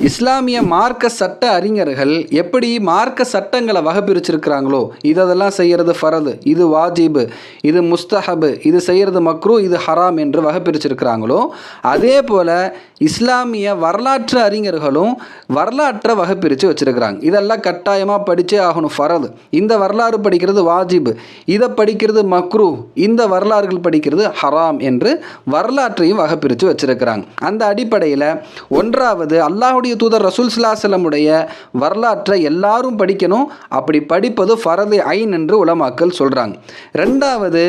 இஸ்லாமிய மார்க்க சட்ட அறிஞர்கள் எப்படி மார்க்க சட்டங்களை வகைபிரிச்சிருக்கிறாங்களோ இதெல்லாம் செய்கிறது ஃபரது, இது வாஜிபு, இது முஸ்தஹபு, இது செய்கிறது மக்ரூ, இது ஹராம் என்று வகைபிரிச்சிருக்கிறாங்களோ அதே போல் இஸ்லாமிய வரலாற்று அறிஞர்களும் வரலாற்றை வகைப்பிரித்து வச்சுருக்கிறாங்க. இதெல்லாம் கட்டாயமாக படித்தே ஆகணும் ஃபரது. இந்த வரலாறு படிக்கிறது வாஜிபு, இதை படிக்கிறது மக்ரூ, இந்த வரலாறுகள் படிக்கிறது ஹராம் என்று வரலாற்றையும் வகைப்பிரித்து வச்சுருக்கிறாங்க. அந்த அடிப்படையில் ஒன்றாவது அல்லாஹுடைய தூதர் ரசூல் ஸல்லல்லாஹு அலைஹி வஸல்லமுடைய வரலாற்றை எல்லாரும் படிக்கணும். அப்படி படிப்பது ஃபரது ஐன் என்று உலமாக்கள் சொல்கிறாங்க. ரெண்டாவது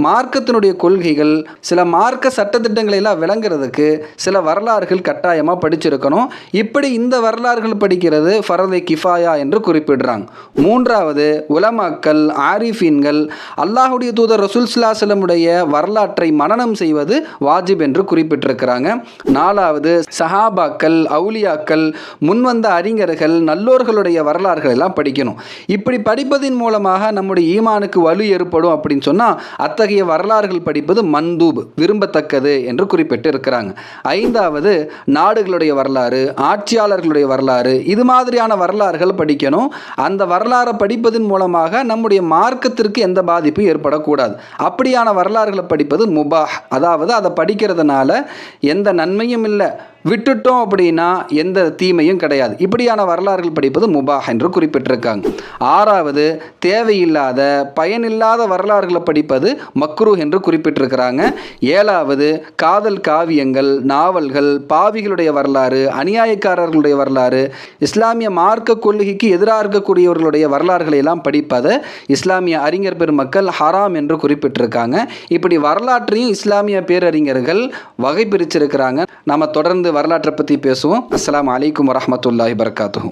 மார்க்கத்தினுடைய கொள்கைகள், சில மார்க்க சட்டத்திட்டங்களை எல்லாம் விளங்குறதுக்கு சில வரலாறுகள் கட்டாயமாக படிச்சிருக்கணும். இப்படி இந்த வரலாறுகள் படிக்கிறது ஃபரது கிஃபாயா என்று குறிப்பிடுறாங்க. மூன்றாவது உலமாக்கள் ஆரிஃபீன்கள் அல்லாஹுடைய தூதர் ரசூல் ஸல்லல்லாஹு அலைஹி வஸல்லமுடைய வரலாற்றை மனனம் செய்வது வாஜிப் என்று குறிப்பிட்டிருக்கிறாங்க. நாலாவது சஹாபாக்கள், அவுலியாக்கள், முன்வந்த அறிஞர்கள், நல்லோர்களுடைய வரலாறுகள் எல்லாம் படிக்கணும். இப்படி படிப்பதின் மூலமாக நம்முடைய ஈமானுக்கு வலு ஏற்படும் அப்படின்னு சொன்னால் அத்தகைய வரலாறுகள் படிப்பது மந்தூப், விரும்பத்தக்கது என்று குறிப்பிட்டு இருக்கிறாங்க. ஐந்தாவது நாடுகளுடைய வரலாறு, ஆட்சியாளர்களுடைய வரலாறு, இது மாதிரியான வரலாறுகள் படிக்கணும். அந்த வரலாறை படிப்பதன் மூலமாக நம்முடைய மார்க்கத்திற்கு எந்த பாதிப்பும் ஏற்படக்கூடாது. அப்படியான வரலாறுகளை படிப்பது முபாஹ், அதாவது அதை படிக்கிறதுனால எந்த நன்மையும் இல்லை, விட்டுட்டோம் அப்படின்னா எந்த தீமையும் கிடையாது. இப்படியான வரலாறுகள் படிப்பது முபாஹ் என்று குறிப்பிட்டிருக்காங்க. ஆறாவது தேவையில்லாத பயனில்லாத வரலாறுகளை படிப்பது மக்ரூ என்று குறிப்பிட்டிருக்கிறாங்க. ஏழாவது காதல் காவியங்கள், நாவல்கள், பாவிகளுடைய வரலாறு, அநியாயக்காரர்களுடைய வரலாறு, இஸ்லாமிய மார்க்க கொள்கைக்கு எதிராக இருக்கக்கூடியவர்களுடைய வரலாறுகளை எல்லாம் படிப்பதை இஸ்லாமிய அறிஞர் பெருமக்கள் ஹராம் என்று குறிப்பிட்டிருக்காங்க. இப்படி வரலாற்றையும் இஸ்லாமிய பேரறிஞர்கள் வகை பிரிச்சிருக்கிறாங்க. நாம் தொடர்ந்து வரலாற்றை பற்றி பேசுவோம். அஸ்ஸலாமு அலைக்கும் வரஹ்மத்துல்லாஹி வபரகாத்துஹு.